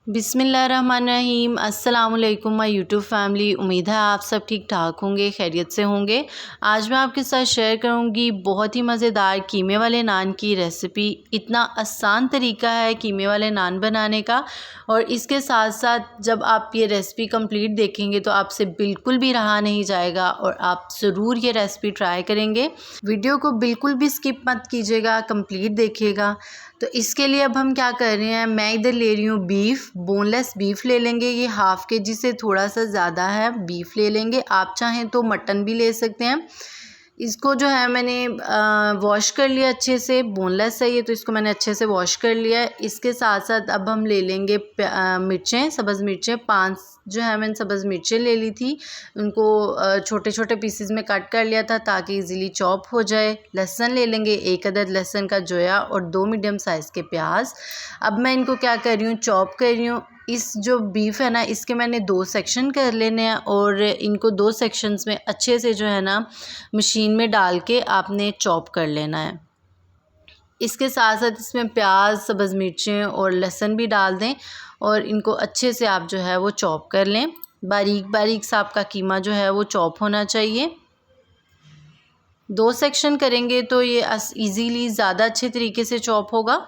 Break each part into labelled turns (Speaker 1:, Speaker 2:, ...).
Speaker 1: बिस्मिल्लाहिर्रहमानिर्रहीम। अस्सलाम वालेकुम माय यूट्यूब फैमिली। उम्मीद है आप सब ठीक ठाक होंगे, खैरियत से होंगे। आज मैं आपके साथ शेयर करूंगी बहुत ही मज़ेदार कीमे वाले नान की रेसिपी। इतना आसान तरीका है कीमे वाले नान बनाने का, और इसके साथ साथ जब आप ये रेसिपी कंप्लीट देखेंगे तो आपसे बिल्कुल भी रहा नहीं जाएगा और आप ज़रूर ये रेसिपी ट्राई करेंगे। वीडियो को बिल्कुल भी स्किप मत कीजिएगा, कंप्लीट देखिएगा। तो इसके लिए अब हम क्या कर रहे हैं, मैं इधर ले रही हूँ बीफ, बोनलेस बीफ ले लेंगे। ये हाफ़ के जी से थोड़ा सा ज़्यादा है, बीफ ले लेंगे। आप चाहें तो मटन भी ले सकते हैं। इसको जो है मैंने वॉश कर लिया अच्छे से, बोनलेस है ये, तो इसको मैंने अच्छे से वॉश कर लिया है। इसके साथ साथ अब हम ले लेंगे मिर्चें, सब्ज़ मिर्चें 5 जो है मैंने सब्ज़ मिर्चें ले ली थी। उनको छोटे छोटे पीसेस में कट कर लिया था ताकि इजीली चॉप हो जाए। लहसुन ले लेंगे, 1 अदद लहसुन का जोया और 2 मीडियम साइज़ के प्याज। अब मैं इनको क्या कर रही हूँ, चॉप कर रही हूँ। इस जो बीफ है ना, इसके मैंने 2 सेक्शन कर लेने हैं और इनको 2 सेक्शंस में अच्छे से जो है ना मशीन में डाल के आपने चॉप कर लेना है। इसके साथ साथ इसमें प्याज, सब्ज़ मिर्चें और लहसुन भी डाल दें और इनको अच्छे से आप जो है वो चॉप कर लें। बारीक बारीक सा आपका कीमा जो है वो चॉप होना चाहिए। 2 सेक्शन करेंगे तो ये इजीली ज़्यादा अच्छे तरीके से चॉप होगा।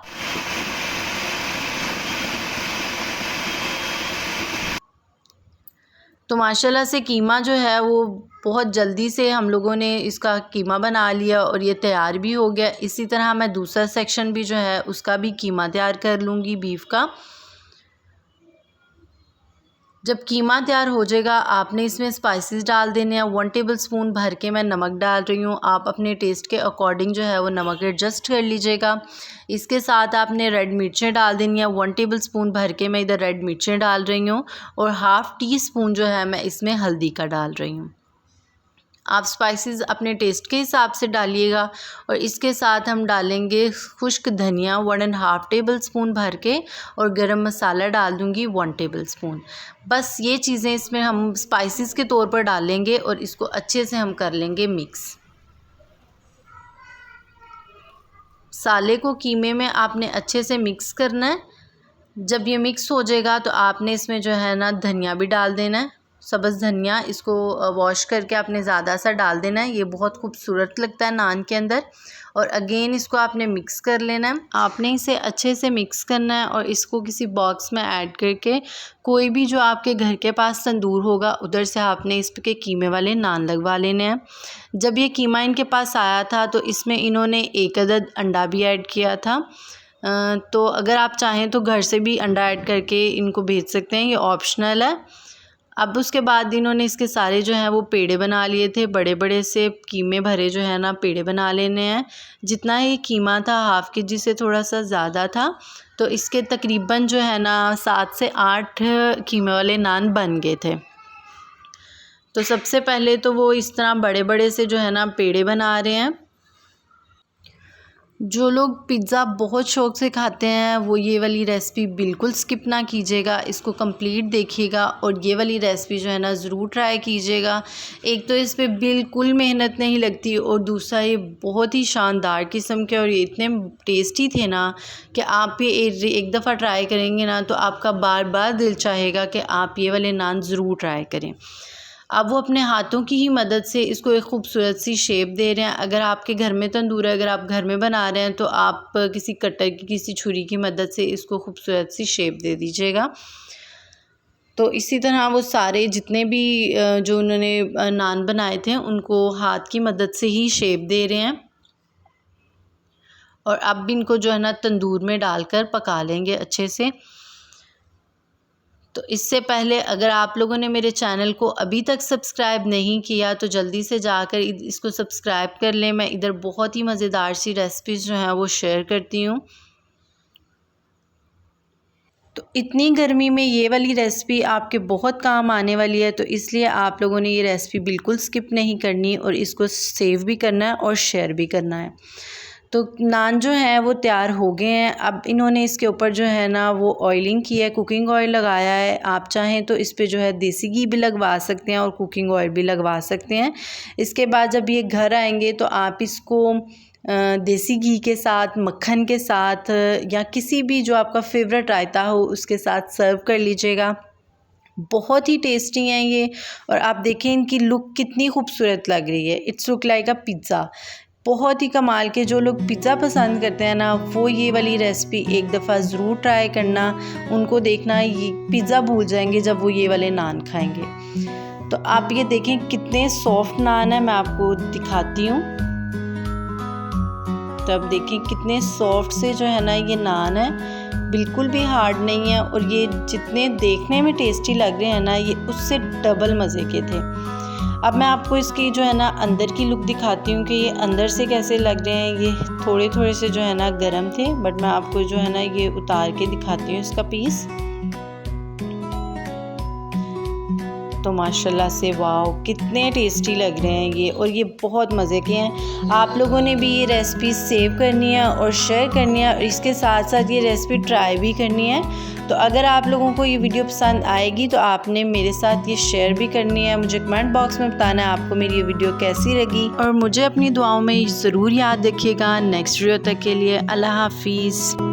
Speaker 1: तो माशाल्लाह से कीमा जो है वो बहुत जल्दी से हम लोगों ने इसका कीमा बना लिया और ये तैयार भी हो गया। इसी तरह मैं दूसरा सेक्शन भी जो है उसका भी कीमा तैयार कर लूँगी बीफ का। जब कीमा तैयार हो जाएगा आपने इसमें स्पाइसेस डाल देने हैं। 1 टेबलस्पून भर के मैं नमक डाल रही हूँ। आप अपने टेस्ट के अकॉर्डिंग जो है वो नमक एडजस्ट कर लीजिएगा। इसके साथ आपने रेड मिर्चें डाल देनी है। 1 टेबलस्पून भर के मैं इधर रेड मिर्चें डाल रही हूँ और हाफ़ टी स्पून जो है मैं इसमें हल्दी का डाल रही हूँ। आप स्पाइसेस अपने टेस्ट के हिसाब से डालिएगा। और इसके साथ हम डालेंगे खुश्क धनिया 1.5 टेबलस्पून भर के, और गरम मसाला डाल दूँगी 1 टेबलस्पून। बस ये चीज़ें इसमें हम स्पाइसेस के तौर पर डालेंगे और इसको अच्छे से हम कर लेंगे मिक्स। मसाले को कीमे में आपने अच्छे से मिक्स करना है। जब ये मिक्स हो जाएगा तो आपने इसमें जो है ना धनिया भी डाल देना है, सब्ज़ धनिया। इसको वॉश करके आपने ज़्यादा सा डाल देना है, ये बहुत खूबसूरत लगता है नान के अंदर। और अगेन इसको आपने मिक्स कर लेना है। आपने इसे अच्छे से मिक्स करना है और इसको किसी बॉक्स में ऐड करके कोई भी जो आपके घर के पास तंदूर होगा उधर से आपने इस के कीमे वाले नान लगवा लेने हैं। जब ये कीमा इनके पास आया था तो इसमें इन्होंने 1 अदद अंडा भी ऐड किया था। तो अगर आप चाहें तो घर से भी अंडा ऐड करके इनको भेज सकते हैं, ये ऑप्शनल है। अब उसके बाद इन्होंने इसके सारे जो हैं वो पेड़े बना लिए थे, बड़े बड़े से कीमे भरे जो है ना पेड़े बना लेने हैं। जितना ये कीमा था हाफ़ के जी से थोड़ा सा ज़्यादा था, तो इसके तकरीबन जो है ना 7 से 8 कीमे वाले नान बन गए थे। तो सबसे पहले तो वो इस तरह बड़े बड़े से जो है ना पेड़े बना रहे हैं। जो लोग पिज़्ज़ा बहुत शौक़ से खाते हैं वो ये वाली रेसिपी बिल्कुल स्किप ना कीजिएगा, इसको कंप्लीट देखिएगा और ये वाली रेसिपी जो है ना ज़रूर ट्राई कीजिएगा। एक तो इस पे बिल्कुल मेहनत नहीं लगती और दूसरा ये बहुत ही शानदार किस्म के, और ये इतने टेस्टी थे ना कि आप ये एक दफ़ा ट्राई करेंगे ना तो आपका बार बार दिल चाहेगा कि आप ये वाले नान ज़रूर ट्राई करें। अब वो अपने हाथों की ही मदद से इसको एक खूबसूरत सी शेप दे रहे हैं। अगर आपके घर में तंदूर है, अगर आप घर में बना रहे हैं तो आप किसी कटर की, किसी छुरी की मदद से इसको खूबसूरत सी शेप दे दीजिएगा। तो इसी तरह वो सारे जितने भी जो उन्होंने नान बनाए थे उनको हाथ की मदद से ही शेप दे रहे हैं। और अब भी इनको जो है ना तंदूर में डालकर पका लेंगे अच्छे से। तो इससे पहले अगर आप लोगों ने मेरे चैनल को अभी तक सब्सक्राइब नहीं किया तो जल्दी से जाकर इसको सब्सक्राइब कर लें। मैं इधर बहुत ही मज़ेदार सी रेसिपीज़ जो हैं वो शेयर करती हूँ। तो इतनी गर्मी में ये वाली रेसिपी आपके बहुत काम आने वाली है, तो इसलिए आप लोगों ने ये रेसिपी बिल्कुल स्किप नहीं करनी और इसको सेव भी करना है और शेयर भी करना है। तो नान जो है वो तैयार हो गए हैं। अब इन्होंने इसके ऊपर जो है ना वो ऑयलिंग की है, कुकिंग ऑयल लगाया है। आप चाहें तो इस पे जो है देसी घी भी लगवा सकते हैं और कुकिंग ऑयल भी लगवा सकते हैं। इसके बाद जब ये घर आएंगे तो आप इसको देसी घी के साथ, मक्खन के साथ या किसी भी जो आपका फेवरेट रायता हो उसके साथ सर्व कर लीजिएगा। बहुत ही टेस्टी हैं ये। और आप देखें इनकी लुक कितनी खूबसूरत लग रही है। It's look like a pizza. बहुत ही कमाल के। जो लोग पिज़्ज़ा पसंद करते हैं ना, वो ये वाली रेसिपी एक दफ़ा ज़रूर ट्राई करना। उनको देखना ये पिज़्ज़ा भूल जाएंगे जब वो ये वाले नान खाएंगे। तो आप ये देखें कितने सॉफ्ट नान है, मैं आपको दिखाती हूँ। तो अब देखें कितने सॉफ्ट से जो है ना ये नान है, बिल्कुल भी हार्ड नहीं है। और ये जितने देखने में टेस्टी लग रहे हैं ना, ये उससे डबल मज़े के थे। अब मैं आपको इसकी जो है ना अंदर की लुक दिखाती हूँ कि ये अंदर से कैसे लग रहे हैं। ये थोड़े थोड़े से जो है ना गर्म थे, बट मैं आपको जो है ना ये उतार के दिखाती हूँ इसका पीस। तो माशाल्लाह से वाओ कितने टेस्टी लग रहे हैं ये। और ये बहुत मज़े के हैं। आप लोगों ने भी ये रेसिपी सेव करनी है और शेयर करनी है, और इसके साथ साथ ये रेसिपी ट्राई भी करनी है। तो अगर आप लोगों को ये वीडियो पसंद आएगी तो आपने मेरे साथ ये शेयर भी करनी है। मुझे कमेंट बॉक्स में बताना है आपको मेरी ये वीडियो कैसी लगी, और मुझे अपनी दुआओं में ज़रूर याद रखिएगा। नेक्स्ट वीडियो तक के लिए अल्लाह हाफिज़।